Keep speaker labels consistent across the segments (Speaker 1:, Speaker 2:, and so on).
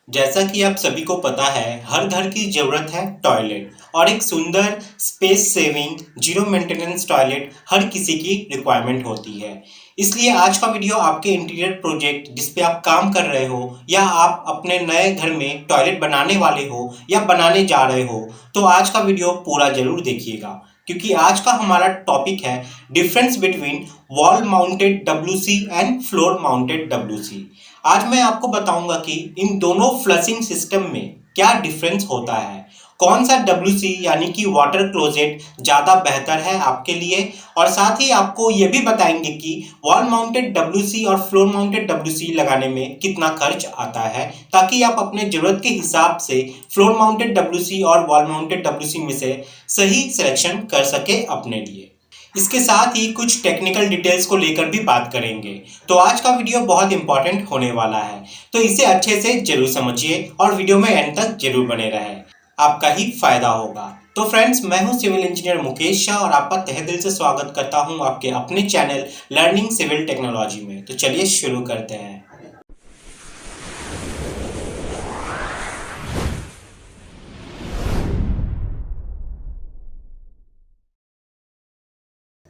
Speaker 1: जैसा कि आप सभी को पता है, हर घर की ज़रूरत है टॉयलेट और एक सुंदर space saving zero maintenance toilet हर किसी की रिक्वायरमेंट होती है। इसलिए आज का वीडियो आपके इंटीरियर प्रोजेक्ट जिस पे आप काम कर रहे हो या आप अपने नए घर में टॉयलेट बनाने वाले हो या बनाने जा रहे हो, तो आज का वीडियो पूरा ज़रूर देखिएगा क्योंकि आज का हमारा टॉपिक है difference between wall mounted WC and floor mounted WC. आज मैं आपको बताऊंगा कि इन दोनों फ्लशिंग सिस्टम में क्या डिफरेंस होता है, कौन सा डब्ल्यूसी यानी कि वाटर क्लोजेट ज़्यादा बेहतर है आपके लिए, और साथ ही आपको ये भी बताएंगे कि वॉल माउंटेड डब्ल्यूसी और फ्लोर माउंटेड डब्ल्यूसी लगाने में कितना खर्च आता है, ताकि आप अपने ज़रूरत के हिसाब से फ्लोर माउंटेड डब्ल्यूसी और वॉल माउंटेड डब्ल्यूसी में से सही सिलेक्शन कर सके अपने लिए। इसके साथ ही कुछ टेक्निकल डिटेल्स को लेकर भी बात करेंगे। तो आज का वीडियो बहुत इंपॉर्टेंट होने वाला है, तो इसे अच्छे से जरूर समझिए और वीडियो में एंड तक जरूर बने रहे, आपका ही फायदा होगा। तो फ्रेंड्स, मैं हूं सिविल इंजीनियर मुकेश शाह और आपका तहे दिल से स्वागत करता हूं आपके अपने चैनल लर्निंग सिविल टेक्नोलॉजी में। तो चलिए शुरू करते हैं।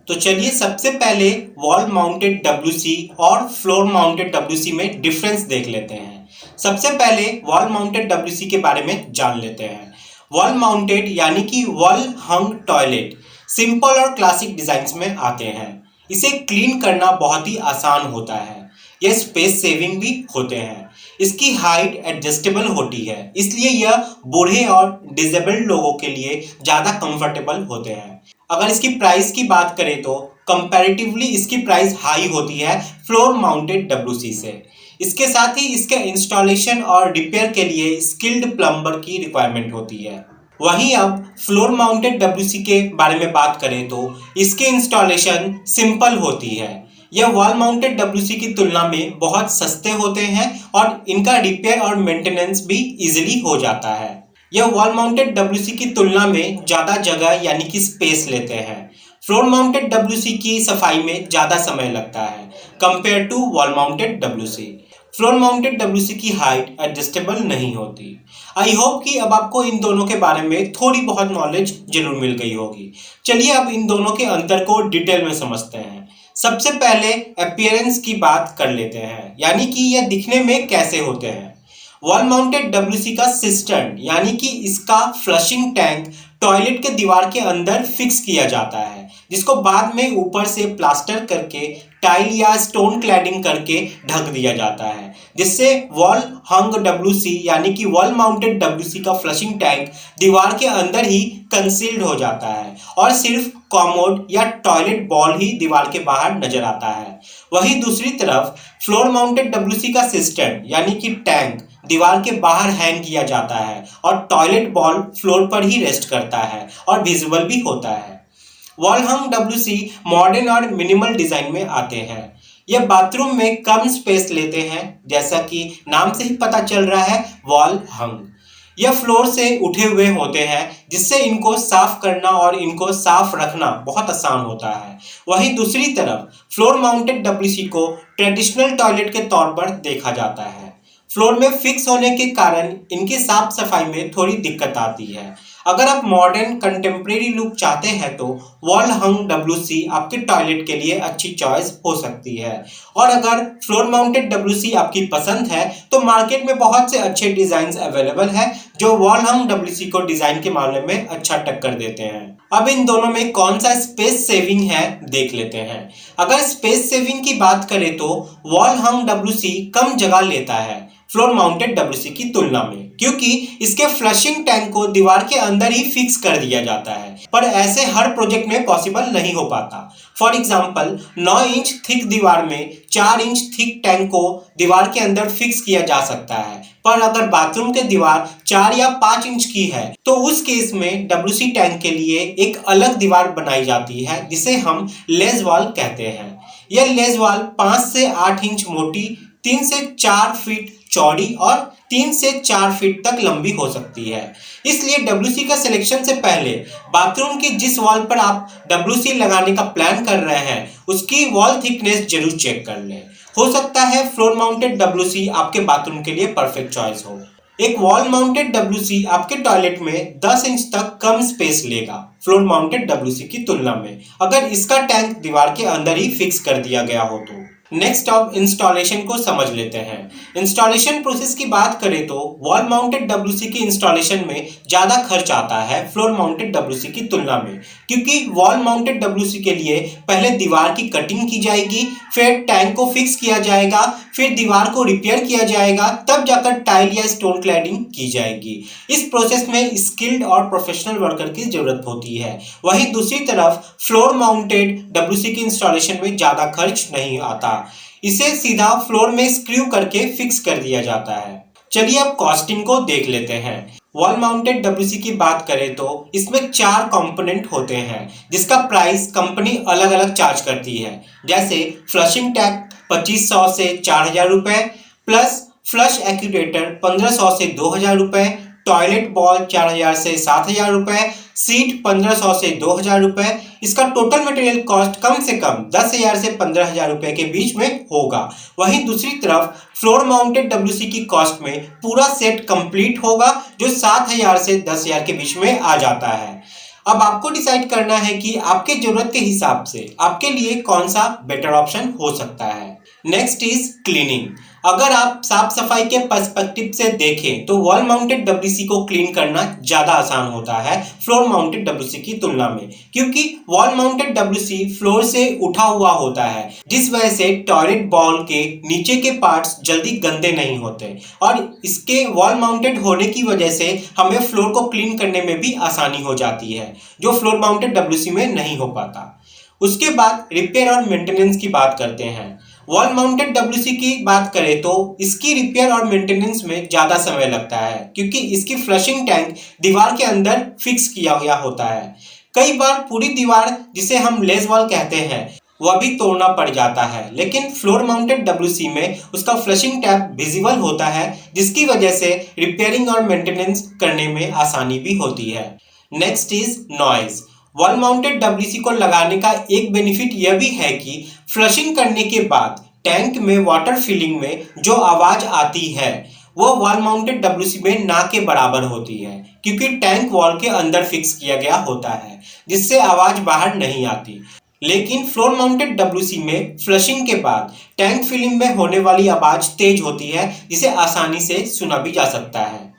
Speaker 1: तो चलिए सबसे पहले वॉल माउंटेड डब्ल्यूसी और फ्लोर माउंटेड डब्ल्यूसी में डिफरेंस देख लेते हैं। सबसे पहले वॉल माउंटेड डब्ल्यूसी के बारे में जान लेते हैं। वॉल माउंटेड यानी कि वॉल हंग टॉयलेट सिंपल और क्लासिक डिजाइन्स में आते हैं। इसे क्लीन करना बहुत ही आसान होता है। यह स्पेस सेविंग भी होते हैं। इसकी हाइट एडजस्टेबल होती है, इसलिए यह बूढ़े और डिसेबल्ड लोगों के लिए ज़्यादा कंफर्टेबल होते हैं। अगर इसकी प्राइस की बात करें तो कंपैरेटिवली इसकी प्राइस हाई होती है फ्लोर माउंटेड डब्ल्यूसी से। इसके साथ ही इसके इंस्टॉलेशन और रिपेयर के लिए स्किल्ड प्लम्बर की रिक्वायरमेंट होती है। वहीं अब फ्लोर माउंटेड डब्ल्यूसी के बारे में बात करें तो इसकी इंस्टॉलेशन सिंपल होती है। यह वॉल माउंटेड डब्ल्यूसी की तुलना में बहुत सस्ते होते हैं और इनका रिपेयर और मेंटेनेंस भी इजीली हो जाता है। यह वॉल माउंटेड डब्ल्यूसी की तुलना में ज़्यादा जगह यानी कि स्पेस लेते हैं। फ्लोर माउंटेड डब्ल्यूसी की सफाई में ज़्यादा समय लगता है compare to wall mounted WC. Floor mounted WC की हाइट एडजस्टेबल नहीं होती। आई होप कि अब आपको इन दोनों के बारे में थोड़ी बहुत नॉलेज जरूर मिल गई होगी। चलिए अब इन दोनों के अंतर को डिटेल में समझते हैं। सबसे पहले अपीयरेंस की बात कर लेते हैं, यानी कि यह दिखने में कैसे होते हैं। वॉल माउंटेड डब्ल्यूसी का सिस्टर्न यानी कि इसका फ्लशिंग टैंक टॉयलेट के दीवार के अंदर फिक्स किया जाता है, जिसको बाद में ऊपर से प्लास्टर करके टाइल या स्टोन क्लैडिंग करके ढक दिया जाता है, जिससे वॉल हंग डब्ल्यूसी यानी कि वॉल माउंटेड डब्ल्यूसी का फ्लशिंग टैंक दीवार के अंदर ही कंसील्ड हो जाता है और सिर्फ कॉमोड या टॉयलेट बॉल ही दीवार के बाहर नजर आता है। वहीं दूसरी तरफ फ्लोर माउंटेड डब्ल्यूसी का सिस्टम यानी कि टैंक दीवार के बाहर हैंग किया जाता है और टॉयलेट बॉल फ्लोर पर ही रेस्ट करता है और विजिबल भी होता है। वॉल हंग डब्ल्यूसी मॉडर्न और मिनिमल डिजाइन में आते हैं। यह बाथरूम में कम स्पेस लेते हैं, जैसा कि नाम से ही पता चल रहा है वॉल हंग। यह फ्लोर से उठे हुए होते हैं, जिससे इनको साफ करना और इनको साफ रखना बहुत आसान होता है। वहीं दूसरी तरफ फ्लोर माउंटेड डब्ल्यूसी को ट्रेडिशनल टॉयलेट के तौर पर देखा जाता है। फ्लोर में फिक्स होने के कारण इनकी साफ सफाई में थोड़ी दिक्कत आती है। अगर आप मॉडर्न कंटेम्प्रेरी लुक चाहते हैं तो वॉल हंग डब्ल्यूसी आपके टॉयलेट के लिए अच्छी चॉइस हो सकती है। और अगर फ्लोर माउंटेड डब्ल्यूसी आपकी पसंद है तो मार्केट में बहुत से अच्छे डिजाइन अवेलेबल है जो वॉल हंग डब्ल्यूसी को डिजाइन के मामले में अच्छा टक्कर देते हैं। अब इन दोनों में कौन सा स्पेस सेविंग है देख लेते हैं। अगर स्पेस सेविंग की बात करें तो वॉल हंग डब्ल्यूसी कम जगह लेता है फ्लोर माउंटेड डब्ल्यूसी की तुलना में, क्योंकि इसके फ्लशिंग टैंक को दीवार के अंदर ही फिक्स कर दिया जाता है, पर ऐसे हर प्रोजेक्ट में पॉसिबल नहीं हो पाता। फॉर एग्जांपल 9 इंच थिक दीवार में 4 इंच थिक टैंक को दीवार के अंदर फिक्स किया जा सकता है, पर अगर बाथरूम की दीवार 4 या 5 इंच की है तो उस केस में डब्ल्यूसी टैंक के लिए एक अलग दीवार बनाई जाती है, जिसे हम लेज वॉल कहते हैं। यह लेज वॉल 5 से 8 इंच मोटी, 3 से 4 फीट चौड़ी और 3 से 4 फीट तक लंबी हो सकती है। इसलिए डब्ल्यूसी का सिलेक्शन से पहले बाथरूम की जिस वॉल पर आप डब्ल्यूसी लगाने का प्लान कर रहे हैं उसकी वॉल थिकनेस जरूर चेक कर लें। हो सकता है फ्लोर माउंटेड डब्ल्यूसी आपके बाथरूम के लिए परफेक्ट चॉइस हो। एक वॉल माउंटेड डब्ल्यूसी आपके टॉयलेट में 10 इंच तक कम स्पेस लेगा फ्लोर माउंटेड डब्ल्यूसी की तुलना में, अगर इसका टैंक दीवार के अंदर ही फिक्स कर दिया गया हो तो। नेक्स्ट अब इंस्टॉलेशन को समझ लेते हैं। इंस्टॉलेशन प्रोसेस की बात करें तो वॉल माउंटेड डब्ल्यूसी की इंस्टॉलेशन में ज़्यादा खर्च आता है फ्लोर माउंटेड डब्ल्यूसी की तुलना में, क्योंकि वॉल माउंटेड डब्ल्यूसी के लिए पहले दीवार की कटिंग की जाएगी, फिर टैंक को फिक्स किया जाएगा, फिर दीवार को रिपेयर किया जाएगा, तब जाकर टाइल या स्टोन क्लैडिंग की जाएगी। इस प्रोसेस में स्किल्ड और प्रोफेशनल वर्कर की जरूरत होती है। वहीं दूसरी तरफ फ्लोर माउंटेड डब्ल्यूसी की इंस्टॉलेशन में ज़्यादा खर्च नहीं आता, इसे सीधा फ्लोर में स्क्रू करके फिक्स कर दिया जाता है। चलिए अब कॉस्टिंग को देख लेते हैं। वॉल माउंटेड डब्ल्यूसी की बात करें तो इसमें 4 कंपोनेंट होते हैं जिसका प्राइस कंपनी अलग अलग चार्ज करती है। जैसे फ्लशिंग टैंक 2500 से 4000 रुपए, प्लस फ्लश एक्यूरेटर 1500 से 2000 रुपए, टॉयलेट बॉल 4000 से 7000 रुपए, सीट 1500 से 2000 रुपए। इसका टोटल मटेरियल कॉस्ट कम से कम 10,000 से 15,000 रुपए के बीच में होगा। वहीं दूसरी तरफ फ्लोर माउंटेड डब्ल्यूसी की कॉस्ट में पूरा सेट कंप्लीट होगा जो 7,000 से 10,000 के बीच में आ जाता है। अब आपको डिसाइड करना है कि आपके जरूरत के हिसाब से आपके लिए कौन सा बेटर ऑप्शन हो सकता है। Next is cleaning. अगर आप साफ सफाई के पर्सपेक्टिव से देखें तो वॉल माउंटेड डब्ल्यूसी को क्लीन करना ज़्यादा आसान होता है फ्लोर माउंटेड डब्ल्यूसी की तुलना में, क्योंकि वॉल माउंटेड डब्ल्यूसी फ्लोर से उठा हुआ होता है, जिस वजह से टॉयलेट बॉल के नीचे के पार्ट्स जल्दी गंदे नहीं होते, और इसके वॉल माउंटेड होने की वजह से हमें फ्लोर को क्लीन करने में भी आसानी हो जाती है, जो फ्लोर माउंटेड डब्ल्यूसी में नहीं हो पाता। उसके बाद रिपेयर और मेंटेनेंस की बात करते हैं। वॉल माउंटेड डब्ल्यूसी की बात करें तो इसकी रिपेयर और मेंटेनेंस में ज़्यादा समय लगता है, क्योंकि इसकी फ्लशिंग टैंक दीवार के अंदर फिक्स किया गया होता है। कई बार पूरी दीवार, जिसे हम लेस वॉल कहते हैं, वह भी तोड़ना पड़ जाता है, लेकिन फ्लोर माउंटेड डब्ल्यूसी में उसका फ्लशिंग टैप विजिबल होता है, जिसकी वजह से रिपेयरिंग और मेंटेनेंस करने में आसानी भी होती है। Next is noise. Wall mounted WC को लगाने का एक बेनिफिट यह भी है कि फ्लशिंग करने के बाद टैंक में वाटर फिलिंग में जो आवाज़ आती है वो वॉल माउंटेड डब्ल्यूसी में ना के बराबर होती है, क्योंकि टैंक वॉल के अंदर फिक्स किया गया होता है, जिससे आवाज़ बाहर नहीं आती। लेकिन फ्लोर माउंटेड डब्ल्यूसी में फ्लशिंग के बाद टैंक फिलिंग में होने वाली आवाज़ तेज होती है, जिसे आसानी से सुना भी जा सकता है।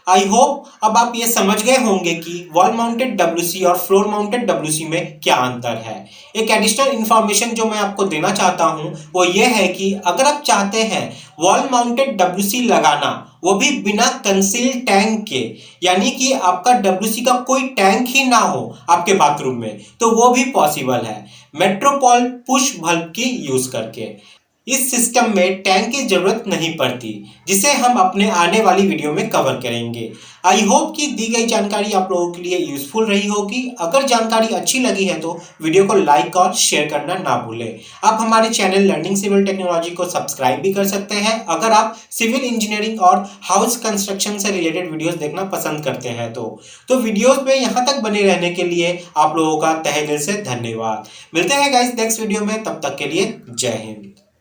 Speaker 1: आई होप अब आप ये समझ गए होंगे कि वॉल माउंटेड डब्ल्यूसी और फ्लोर माउंटेड डब्ल्यूसी में क्या अंतर है। एक एडिशनल इन्फॉर्मेशन जो मैं आपको देना चाहता हूँ वो ये है कि अगर आप चाहते हैं वॉल माउंटेड डब्ल्यूसी लगाना, वो भी बिना कंसील टैंक के, यानी कि आपका डब्ल्यूसी का कोई टैंक ही ना हो आपके बाथरूम में, तो वो भी पॉसिबल है मेट्रोपॉल पुश बल्ब की यूज़ करके। इस सिस्टम में टैंक की जरूरत नहीं पड़ती, जिसे हम अपने आने वाली वीडियो में कवर करेंगे। आई होप कि दी गई जानकारी आप लोगों के लिए यूजफुल रही होगी। अगर जानकारी अच्छी लगी है तो वीडियो को लाइक और शेयर करना ना भूलें। आप हमारे चैनल लर्निंग सिविल टेक्नोलॉजी को सब्सक्राइब भी कर सकते हैं अगर आप सिविल इंजीनियरिंग और हाउस कंस्ट्रक्शन से रिलेटेड वीडियोस देखना पसंद करते हैं तो वीडियोस में यहाँ तक बने रहने के लिए आप लोगों का तहे दिल से धन्यवाद। मिलते हैं गाइस नेक्स्ट वीडियो में, तब तक के लिए जय हिंद।